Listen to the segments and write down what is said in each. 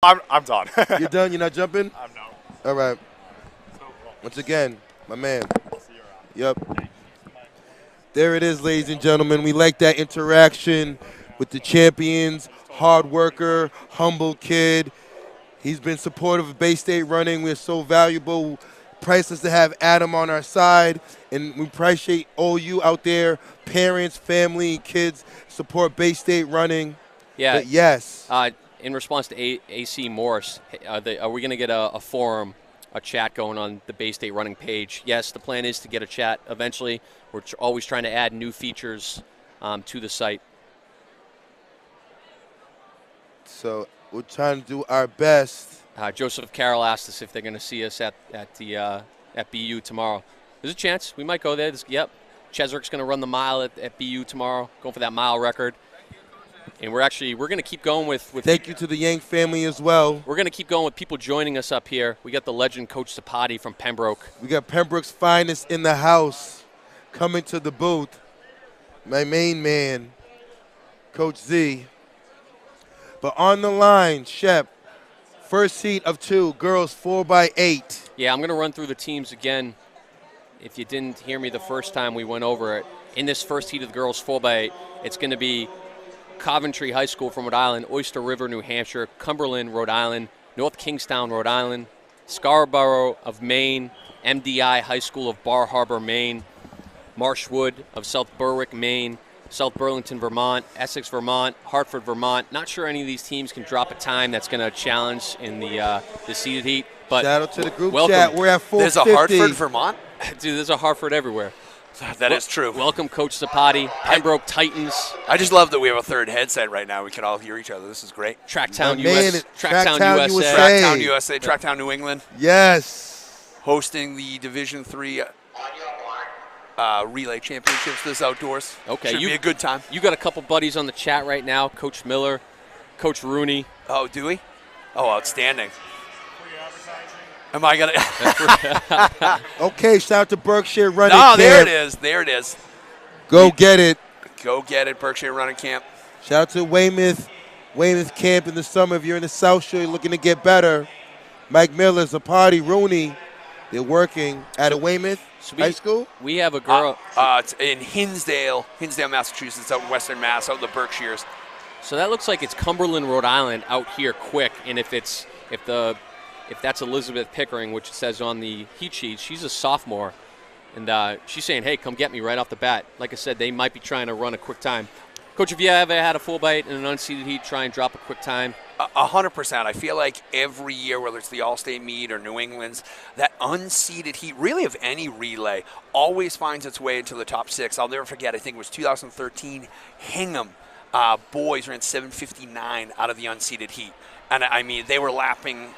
I'm done. You're done? You're not jumping? I'm done. All right. Once again, my man. Yep. There it is, ladies and gentlemen. We like that interaction with the champions, hard worker, humble kid. He's been supportive of Bay State running. We're so valuable, priceless to have Adam on our side. And we appreciate all you out there, parents, family, kids, support Bay State running. Yeah. But yes. In response to AC Morris, are we going to get a forum, a chat going on the Bay State running page? Yes, the plan is to get a chat eventually. We're always trying to add new features to the site. So we're trying to do our best. Joseph Carroll asked us if they're going to see us at BU tomorrow. There's a chance we might go there. Yep, Chesrick's going to run the mile at BU tomorrow, going for that mile record. And we're going to keep going with Thank you to the Yang family as well. We're going to keep going with people joining us up here. We got the legend Coach Sapati from Pembroke. We got Pembroke's finest in the house coming to the booth. My main man, Coach Z. But on the line, Shep, first heat of 2, girls 4x8. Yeah, I'm going to run through the teams again. If you didn't hear me the first time we went over it, in this first heat of the girls 4x8, it's going to be Coventry High School from Rhode Island, Oyster River, New Hampshire, Cumberland, Rhode Island, North Kingstown, Rhode Island, Scarborough of Maine, MDI High School of Bar Harbor, Maine, Marshwood of South Berwick, Maine, South Burlington, Vermont, Essex, Vermont, Hartford, Vermont. Not sure any of these teams can drop a time that's going to challenge in the seeded heat. But shout out to the group welcome. Chat. We're at 450. There's a Hartford, Vermont? Dude, there's a Hartford everywhere. That is true. Welcome, Coach Zapati, Pembroke Titans. I just love that we have a third headset right now. We can all hear each other. This is great. Tracktown USA. Tracktown USA. Tracktown New England. Yes. Hosting the Division III relay championships this outdoors. Okay. Should be a good time. You got a couple buddies on the chat right now. Coach Miller, Coach Rooney. Oh, do we? Oh, outstanding. Am I going to? Okay, shout out to Berkshire Running Camp. There it is. There it is. Go get it. Go get it, Berkshire Running Camp. Shout out to Weymouth Camp in the summer. If you're in the South Shore, you're looking to get better. Mike Miller, Zapati, Rooney, they're working at a Weymouth High School. We have a girl. It's in Hinsdale, Massachusetts, out in Western Mass, out in the Berkshires. So that looks like it's Cumberland, Rhode Island, out here quick. And if that's Elizabeth Pickering, which it says on the heat sheet, she's a sophomore. And she's saying, hey, come get me right off the bat. Like I said, they might be trying to run a quick time. Coach, have you ever had a full bite in an unseeded heat, try and drop a quick time? 100%. I feel like every year, whether it's the All-State meet or New England's, that unseeded heat, really of any relay, always finds its way into the top 6. I'll never forget, I think it was 2013, Hingham boys ran 7:59 out of the unseeded heat. And, I mean, they were lapping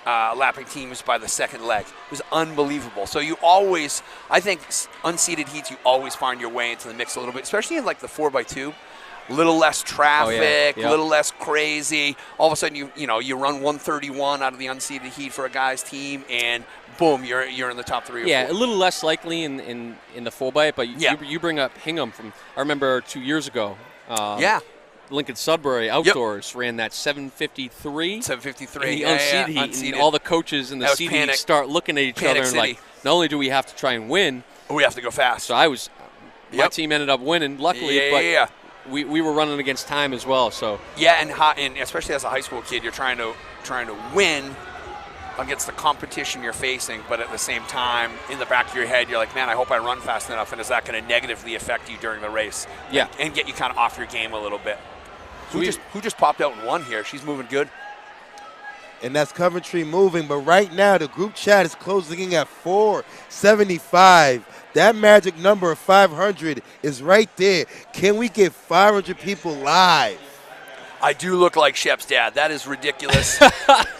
teams by the second leg. It was unbelievable. So you always, I think, unseeded heats, you always find your way into the mix a little bit, especially in, like, the 4x2. A little less traffic, a little less crazy. All of a sudden, you run 131 out of the unseeded heat for a guy's team, and boom, you're in the top 3 or 4. Yeah, a little less likely in the 4x8, but you bring up Hingham from, I remember 2 years ago. Lincoln Sudbury Outdoors ran that 7:53. 7:53. In the unseeded heat, and all the coaches in the seeded heat start looking at each other and like, not only do we have to try and win, we have to go fast. So my team ended up winning, luckily, but we were running against time as well. So and especially as a high school kid, you're trying to win against the competition you're facing, but at the same time, in the back of your head, you're like, man, I hope I run fast enough, and is that going to negatively affect you during the race? Yeah, and get you kind of off your game a little bit. Who just popped out and won here? She's moving good. And that's Coventry moving. But right now, the group chat is closing at 475. That magic number of 500 is right there. Can we get 500 people live? I do look like Shep's dad. That is ridiculous.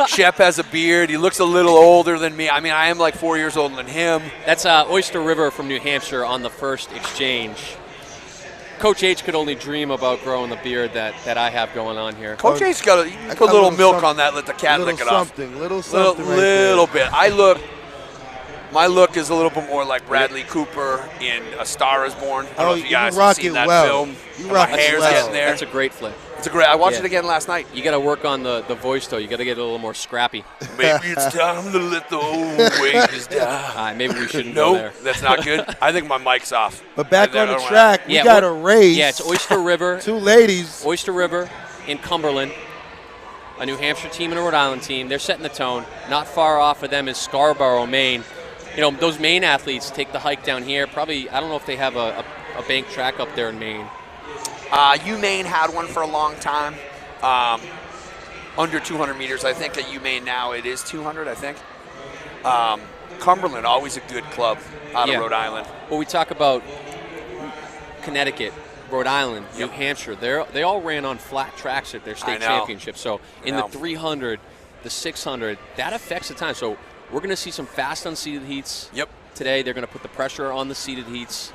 Shep has a beard. He looks a little older than me. I mean, I am like 4 years older than him. That's Oyster River from New Hampshire on the first exchange. Coach H could only dream about growing the beard that I have going on here. Coach H's got to put a little milk on that, let the cat lick it off. Little something. Little bit. I look My look is a little bit more like Bradley Cooper in A Star Is Born. I don't know if you guys have seen that film. My hair's getting there. That's a great flick. It's a great. I watched it again last night. You got to work on the voice though. You got to get a little more scrappy. Maybe it's time to let the old ways die. Maybe we shouldn't go there. That's not good. I think my mic's off. But back on the track, we got a race. Yeah, it's Oyster River. 2 ladies. Oyster River in Cumberland. A New Hampshire team and a Rhode Island team. They're setting the tone. Not far off of them is Scarborough, Maine. You know, those Maine athletes take the hike down here. Probably, I don't know if they have a bank track up there in Maine. UMaine had one for a long time. Under 200 meters. I think at UMaine now it is 200, I think. Cumberland, always a good club out of Rhode Island. Well, we talk about Connecticut, Rhode Island, New Hampshire. They all ran on flat tracks at their state championships. So in the 300, the 600, that affects the time. So we're going to see some fast unseated heats today. They're going to put the pressure on the seated heats.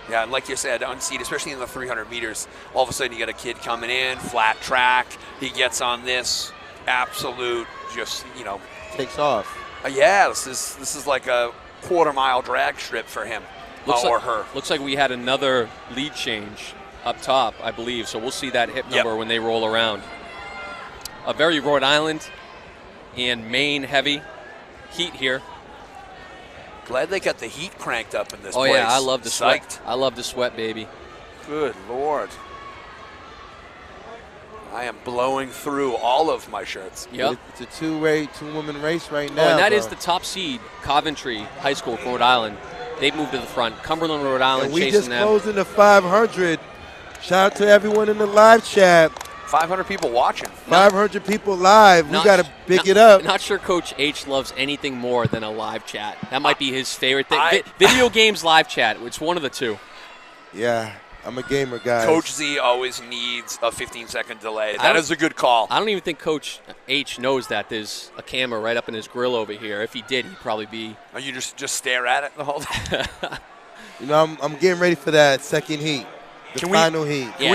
Yeah, like you said, unseated, especially in the 300 meters. All of a sudden you got a kid coming in, flat track. He gets on this absolute, just, you know. Takes off. This is like a quarter-mile drag strip for him or her. Looks like we had another lead change up top, I believe. So we'll see that hip number when they roll around. A very Rhode Island and Maine heavy heat here. Glad they got the heat cranked up in this place. Oh yeah, I love the sweat. I love the sweat, baby. Good Lord. I am blowing through all of my shirts. Yep. It's a two-woman race right now. And that is the top seed, Coventry High School from Rhode Island. They've moved to the front. Cumberland, Rhode Island, chasing them. We just closed in the 500. Shout out to everyone in the live chat. 500 people watching. 500 people live. We got to big it up. Not sure Coach H loves anything more than a live chat. That might be his favorite thing. Video games live chat. It's one of the two. Yeah, I'm a gamer, guys. Coach Z always needs a 15-second delay. That is a good call. I don't even think Coach H knows that there's a camera right up in his grill over here. If he did, he'd probably be. Or you just stare at it the whole time? You know, I'm getting ready for that second heat, the final heat. Can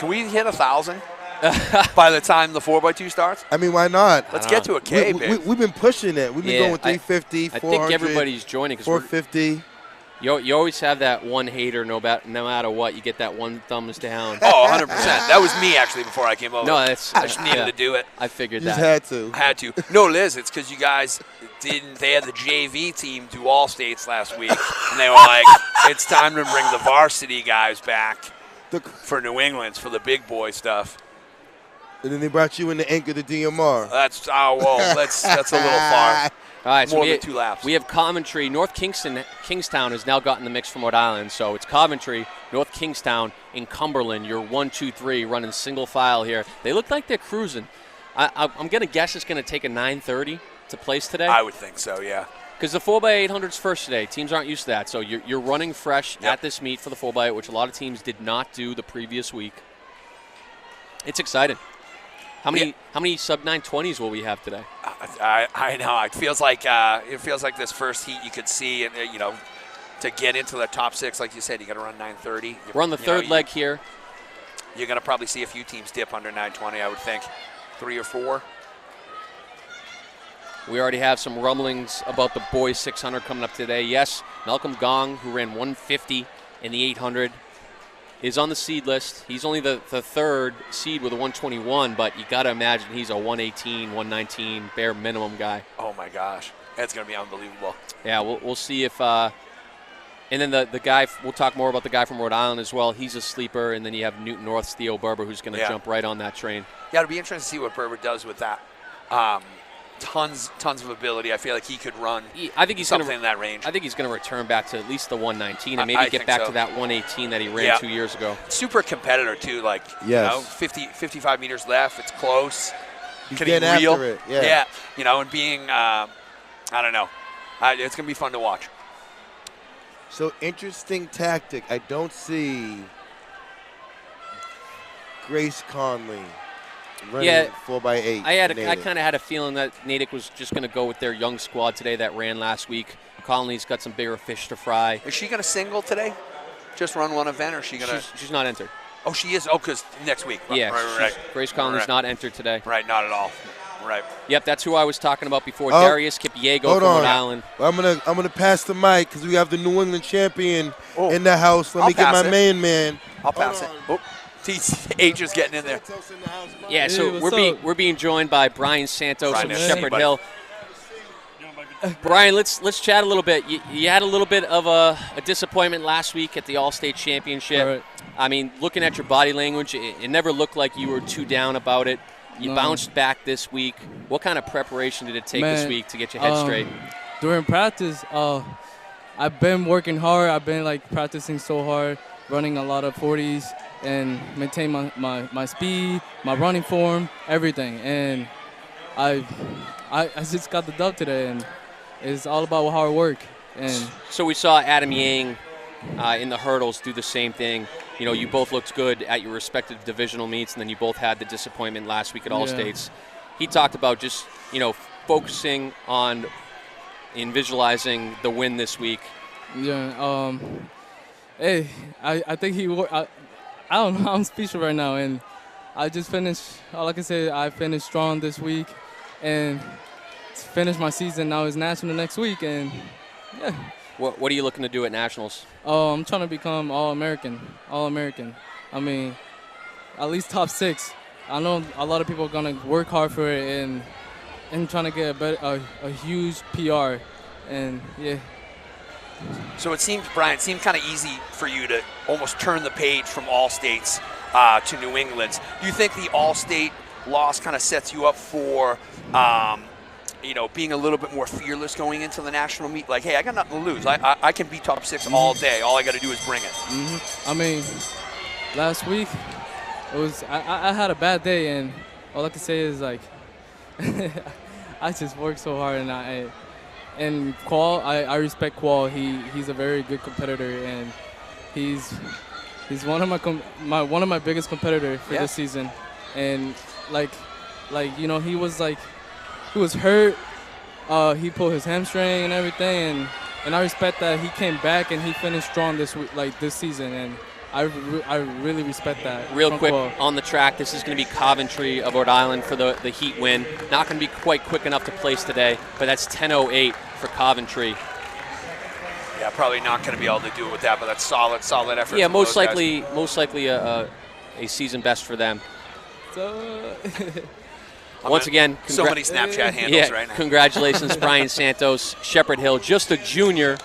we hit 1,000? By the time the 4x2 starts? I mean, why not? Let's get to a K, babe. We've been pushing it. We've been going 350, 400. I think everybody's joining. 450. You always have that one hater no matter what. You get that one thumbs down. Oh, 100%. That was me, actually, before I came over. No, I just needed to do it. I figured you that. Just had to. No, Liz, it's because you guys didn't. They had the JV team do all states last week, and they were like, it's time to bring the varsity guys back for New England, for the big boy stuff. And then they brought you in the anchor the DMR. That's a little far. All right, so more than 2 laps. We have Coventry. North Kingstown has now gotten the mix from Rhode Island. So it's Coventry, North Kingstown, and Cumberland. You're 1, 2, 3 running single file here. They look like they're cruising. I'm going to guess it's going to take a 9:30 to place today. I would think so, yeah. Because the 4x800's first today. Teams aren't used to that. So you're running fresh at this meet for the 4x8, which a lot of teams did not do the previous week. It's exciting. How many sub 920s will we have today? I know. It feels like this first heat you could see, and you know, to get into the top 6, like you said, you got to run 9:30. We're on the third leg here. You're going to probably see a few teams dip under 9:20. I would think 3 or 4. We already have some rumblings about the boys 600 coming up today. Yes, Malcolm Gong, who ran 150 in the 800. Is on the seed list. He's only the third seed with a 121, but you got to imagine he's a 118, 119 bare minimum guy. Oh my gosh, that's going to be unbelievable. Yeah, we'll see if. And then the guy, we'll talk more about the guy from Rhode Island as well. He's a sleeper, and then you have Newton North's Theo Berber, who's going to jump right on that train. Yeah, it'll be interesting to see what Berber does with that. Tons of ability. I feel like he could run. I think he's something in that range. I think he's going to return back to at least the 119 and maybe get back to that 118 that he ran 2 years ago. Super competitor too. Like you know, 55 meters left. It's close. He's getting after it. Yeah. You know, and being I don't know. It's going to be fun to watch. So interesting tactic. I don't see Grace Conley running 4x8. I kind of had a feeling that Natick was just going to go with their young squad today that ran last week. Conley's got some bigger fish to fry. Is she going to single today? Just run one event, or is she going to? She's not entered. Oh, she is. Oh, because next week. Yeah, right. Grace Conley's not entered today. Right, not at all. right? Yep, that's who I was talking about before. Oh, Darius Kipiego from Rhode Island. I'm gonna pass the mic because we have the New England champion Oh, in the house. Let I'll me get pass my it. main man. I'll pass it. Oh, H is getting in there. Yeah, so what's we're being joined by Brian Santos Brian, of nice to see you, Shepherd buddy. Hill. Brian, let's chat a little bit. You had a little bit of a disappointment last week at the All-State Championship. Right. I mean, looking at your body language, it never looked like you were too down about it. You bounced back this week. What kind of preparation did it take this week to get your head straight? During practice, I've been working hard. I've been like practicing so hard, running a lot of 40s and maintain my speed, my running form, everything. And I just got the dub today, and it's all about hard work. And so we saw Adam Yang in the hurdles do the same thing. You know, you both looked good at your respective divisional meets, and then you both had the disappointment last week at All States. He talked about just, you know, focusing on in visualizing the win this week. Yeah. Hey, I think I don't know. I'm speechless right now, and I just finished. All I can say, I finished strong this week, and finished my season. Now it's national next week, and yeah. What are you looking to do at nationals? Oh, I'm trying to become All-American. I mean, at least top 6. I know a lot of people are gonna work hard for it and trying to get a huge PR, and yeah. So it seemed, Brian, it seemed kind of easy for you to almost turn the page from All-States to New England's. Do you think the All-State loss kind of sets you up for, you know, being a little bit more fearless going into the national meet? Like, hey, I got nothing to lose. I can be top 6 all day. All I got to do is bring it. I mean, last week it was I had a bad day, and all I can say is like I just worked so hard, and Qual, I respect Qual. He's a very good competitor, and he's one of my biggest competitors for this season. And like you know, he was hurt. He pulled his hamstring and everything, and I respect that he came back and he finished strong this season, and I really respect that. Real quick, Qual. on the track, this is going to be Coventry of Rhode Island for the heat win. Not going to be quite quick enough to place today, but that's 10:08 for Coventry. Yeah, probably not going to be able to do it with that, but that's solid effort. Yeah, from most those guys. likely a season best for them. So Once again, so many Snapchat handles right now. Congratulations, Brian Santos, Shepherd Hill, just a junior,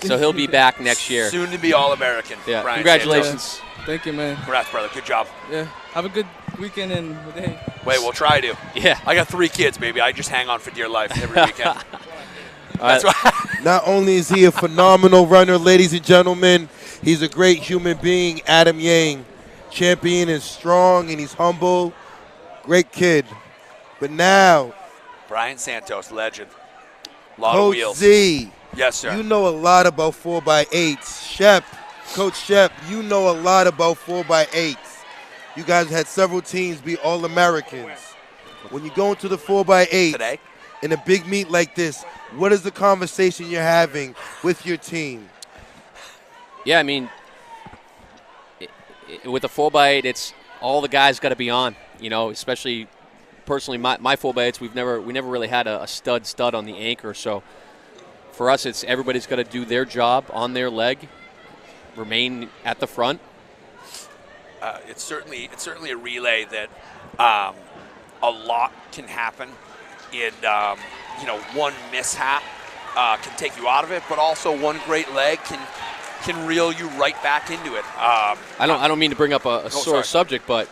so he'll be back next year. Soon to be All-American. Yeah, Brian congratulations. Santos. thank you, man. Congrats, brother. Good job. Yeah, have a good weekend and day. Wait, we'll try to. Yeah. I got 3 kids, baby. I just hang on for dear life every weekend. That's why. Not only is he a phenomenal runner, ladies and gentlemen, he's a great human being. Adam Yang, champion, is strong and he's humble. Great kid. But now, Brian Santos, legend. Lot of Coach wheels. Z, Yes, sir. you know a lot about 4x8s. Shep, Coach Shep, you know a lot about 4x8s. You guys had several teams be All-Americans. When you go into the 4x8 Today? in a big meet like this, what is the conversation you're having with your team? Yeah, I mean, with the 4x8, it's all the guys got to be on. You know, especially personally, my 4x8s, we never really had a stud on the anchor. So for us, it's everybody's got to do their job on their leg, remain at the front. It's certainly a relay that a lot can happen in you know, one mishap can take you out of it, but also one great leg can reel you right back into it. I don't mean to bring up a sore sorry. subject, but